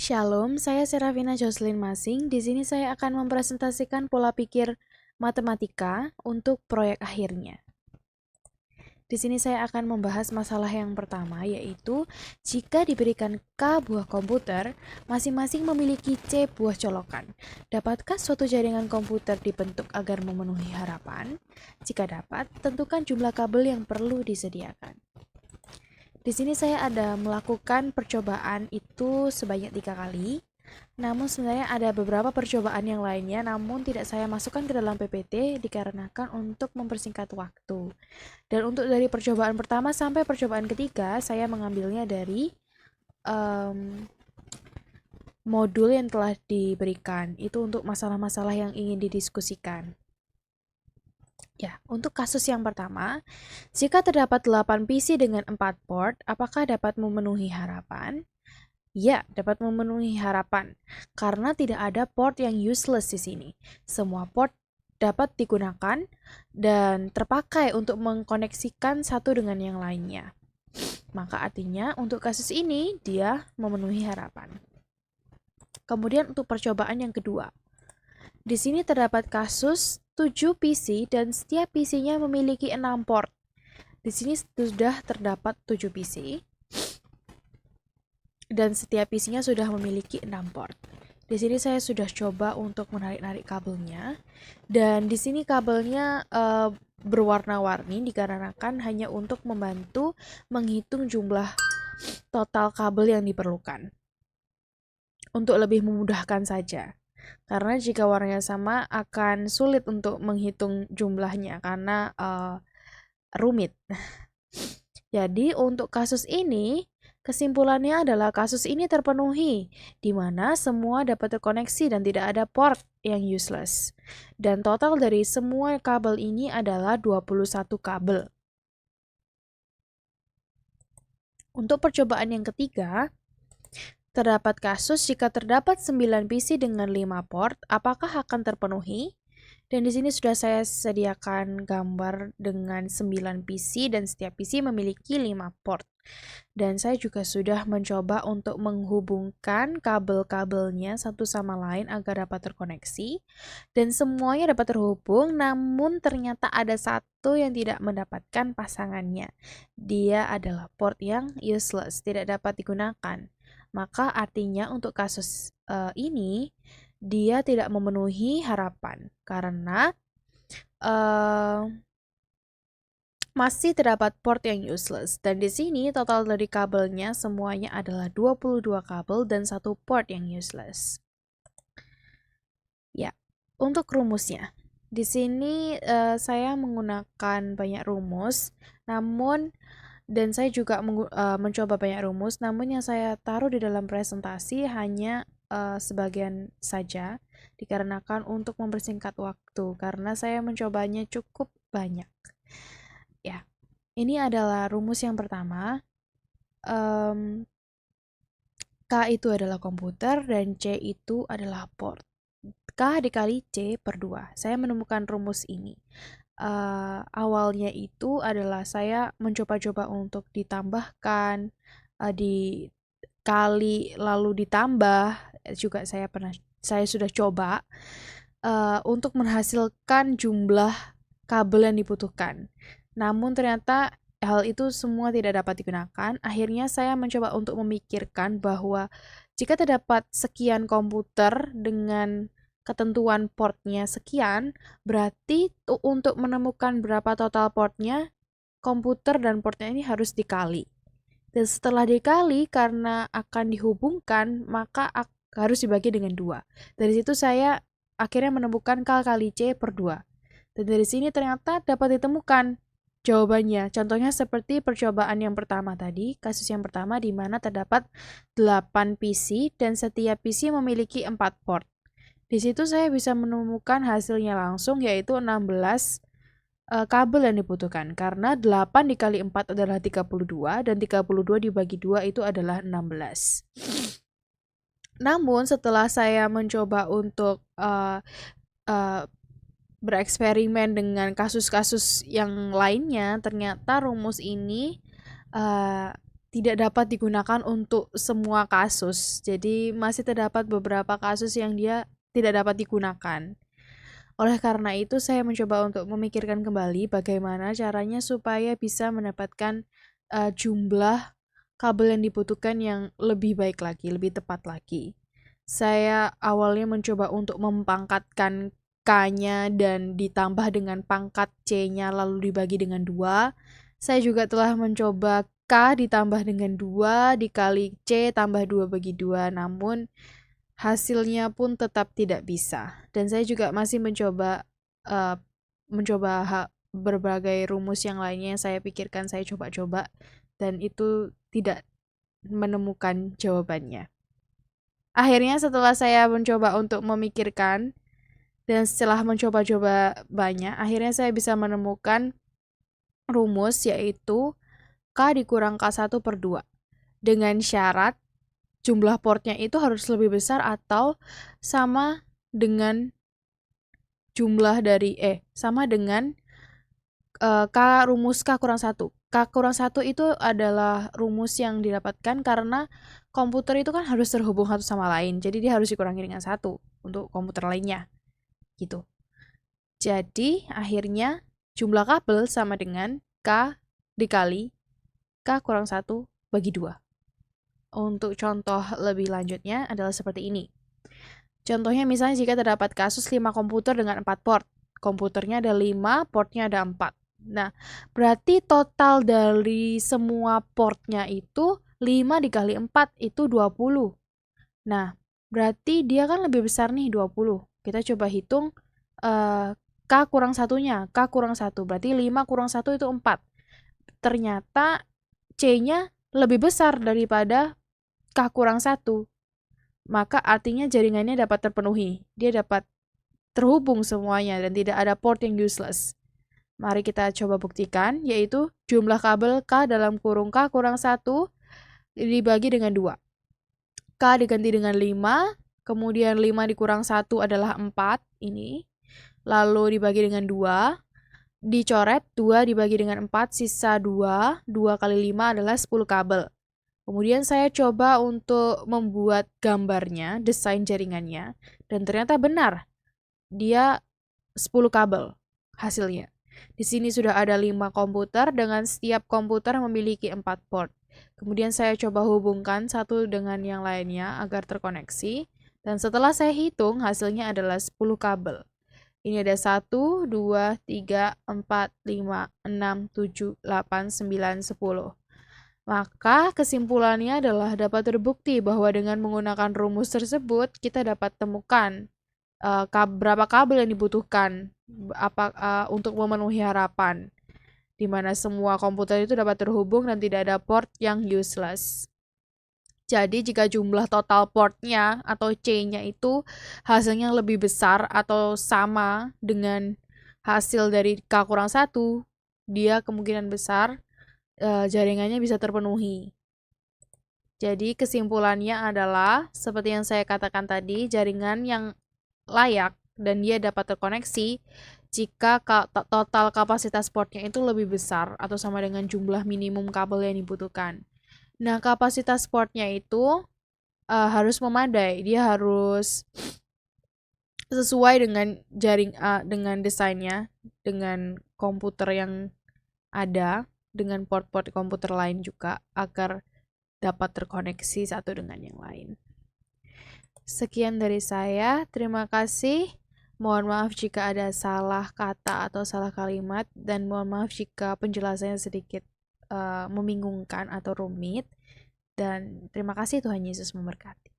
Shalom, saya Serafina Jocelyn Masing. Di sini saya akan mempresentasikan pola pikir matematika untuk proyek akhirnya. Di sini saya akan membahas masalah yang pertama, yaitu jika diberikan K buah komputer, masing-masing memiliki C buah colokan. Dapatkah suatu jaringan komputer dibentuk agar memenuhi harapan? Jika dapat, tentukan jumlah kabel yang perlu disediakan. Di sini saya ada melakukan percobaan itu sebanyak 3 kali. Namun sebenarnya ada beberapa percobaan yang lainnya, namun tidak saya masukkan ke dalam PPT dikarenakan untuk mempersingkat waktu. Dan untuk dari percobaan pertama sampai percobaan ketiga, saya mengambilnya dari modul yang telah diberikan. Itu untuk masalah-masalah yang ingin didiskusikan. Ya, untuk kasus yang pertama, jika terdapat 8 PC dengan 4 port, apakah dapat memenuhi harapan? Ya, dapat memenuhi harapan, karena tidak ada port yang useless di sini. Semua port dapat digunakan dan terpakai untuk mengkoneksikan satu dengan yang lainnya. Maka artinya untuk kasus ini dia memenuhi harapan. Kemudian untuk percobaan yang kedua. Di sini terdapat kasus 7 PC dan setiap PC-nya memiliki 6 port. Di sini sudah terdapat 7 PC dan setiap PC-nya sudah memiliki 6 port. Di sini saya sudah coba untuk menarik-narik kabelnya, dan di sini kabelnya berwarna-warni dikarenakan hanya untuk membantu menghitung jumlah total kabel yang diperlukan. Untuk lebih memudahkan saja. Karena jika warnanya sama akan sulit untuk menghitung jumlahnya karena rumit. Jadi untuk kasus ini, kesimpulannya adalah kasus ini terpenuhi, di mana semua dapat terkoneksi dan tidak ada port yang useless. Dan total dari semua kabel ini adalah 21 kabel. Untuk percobaan yang ketiga, terdapat kasus jika terdapat 9 PC dengan 5 port, apakah akan terpenuhi? Dan di sini sudah saya sediakan gambar dengan 9 PC dan setiap PC memiliki 5 port. Dan saya juga sudah mencoba untuk menghubungkan kabel-kabelnya satu sama lain agar dapat terkoneksi. Dan semuanya dapat terhubung, namun ternyata ada satu yang tidak mendapatkan pasangannya. Dia adalah port yang useless, tidak dapat digunakan. Maka artinya untuk kasus ini, dia tidak memenuhi harapan karena masih terdapat port yang useless. Dan di sini total dari kabelnya semuanya adalah 22 kabel dan satu port yang useless. Ya, untuk rumusnya. Di sini saya menggunakan banyak rumus, namun dan saya juga mencoba banyak rumus, namun yang saya taruh di dalam presentasi hanya sebagian saja, dikarenakan untuk mempersingkat waktu, karena saya mencobanya cukup banyak. Ya, ini adalah rumus yang pertama. K itu adalah komputer dan C itu adalah port. K dikali C per 2. Saya menemukan rumus ini. Awalnya itu adalah saya mencoba-coba untuk ditambahkan, dikali lalu ditambah. Juga saya sudah coba untuk menghasilkan jumlah kabel yang dibutuhkan. Namun ternyata hal itu semua tidak dapat digunakan. Akhirnya saya mencoba untuk memikirkan bahwa jika terdapat sekian komputer dengan ketentuan portnya sekian, berarti untuk menemukan berapa total portnya, komputer dan portnya ini harus dikali. Dan setelah dikali, karena akan dihubungkan, maka harus dibagi dengan 2. Dari situ saya akhirnya menemukan K kali C per 2. Dan dari sini ternyata dapat ditemukan jawabannya. Contohnya seperti percobaan yang pertama tadi, kasus yang pertama di mana terdapat 8 PC dan setiap PC memiliki 4 port. Di situ saya bisa menemukan hasilnya langsung, yaitu 16 kabel yang dibutuhkan, karena 8 dikali 4 adalah 32 dan 32 dibagi 2 itu adalah 16. Namun setelah saya mencoba untuk bereksperimen dengan kasus-kasus yang lainnya, ternyata rumus ini tidak dapat digunakan untuk semua kasus. Jadi masih terdapat beberapa kasus yang dia tidak dapat digunakan. Oleh karena itu saya mencoba untuk memikirkan kembali bagaimana caranya supaya bisa mendapatkan jumlah kabel yang dibutuhkan yang lebih baik lagi, lebih tepat lagi. Saya awalnya mencoba untuk mempangkatkan K-nya dan ditambah dengan pangkat C-nya lalu dibagi dengan 2. Saya juga telah mencoba K ditambah dengan 2 dikali C tambah 2 bagi 2, namun hasilnya pun tetap tidak bisa. Dan saya juga masih mencoba uh, berbagai rumus yang lainnya yang saya pikirkan, saya coba-coba, dan itu tidak menemukan jawabannya. Akhirnya setelah saya mencoba untuk memikirkan dan setelah mencoba-coba banyak, akhirnya saya bisa menemukan rumus yaitu K dikurang K1/2 dengan syarat jumlah portnya itu harus lebih besar atau sama dengan jumlah dari sama dengan rumus K kurang 1. K kurang 1 itu adalah rumus yang didapatkan karena komputer itu kan harus terhubung satu sama lain. Jadi dia harus dikurangi dengan 1 untuk komputer lainnya. Gitu. Jadi akhirnya jumlah kabel sama dengan K dikali K kurang 1 bagi 2. Untuk contoh lebih lanjutnya adalah seperti ini. Contohnya misalnya jika terdapat kasus 5 komputer dengan 4 port. Komputernya ada 5, portnya ada 4. Nah, berarti total dari semua portnya itu 5 dikali 4 itu 20. Nah, berarti dia kan lebih besar nih 20. Kita coba hitung K kurang satunya. K kurang 1. Berarti 5 kurang 1 itu 4. Ternyata C-nya lebih besar daripada K kurang 1. Maka artinya jaringannya dapat terpenuhi. Dia dapat terhubung semuanya dan tidak ada port yang useless. Mari kita coba buktikan, yaitu jumlah kabel K dalam kurung K kurang 1 dibagi dengan 2. K diganti dengan 5, kemudian 5 dikurang 1 adalah 4, ini. Lalu dibagi dengan 2, dicoret 2 dibagi dengan 4, sisa 2, 2 kali 5 adalah 10 kabel. Kemudian saya coba untuk membuat gambarnya, desain jaringannya, dan ternyata benar. Dia 10 kabel hasilnya. Di sini sudah ada 5 komputer dengan setiap komputer memiliki 4 port. Kemudian saya coba hubungkan satu dengan yang lainnya agar terkoneksi. Dan setelah saya hitung, hasilnya adalah 10 kabel. Ini ada 1, 2, 3, 4, 5, 6, 7, 8, 9, 10. Maka kesimpulannya adalah dapat terbukti bahwa dengan menggunakan rumus tersebut, kita dapat temukan berapa kabel yang dibutuhkan untuk memenuhi harapan, di mana semua komputer itu dapat terhubung dan tidak ada port yang useless. Jadi jika jumlah total portnya atau C-nya itu hasilnya lebih besar atau sama dengan hasil dari K kurang 1, dia kemungkinan besar jaringannya bisa terpenuhi. Jadi kesimpulannya adalah seperti yang saya katakan tadi, jaringan yang layak dan dia dapat terkoneksi jika total kapasitas portnya itu lebih besar atau sama dengan jumlah minimum kabel yang dibutuhkan. Nah, kapasitas portnya itu harus memadai, dia harus sesuai dengan dengan desainnya, dengan komputer yang ada, dengan port-port komputer lain juga agar dapat terkoneksi satu dengan yang lain. Sekian dari saya, terima kasih. Mohon maaf jika ada salah kata atau salah kalimat, dan mohon maaf jika penjelasannya sedikit membingungkan atau rumit. Dan terima kasih, Tuhan Yesus memberkati.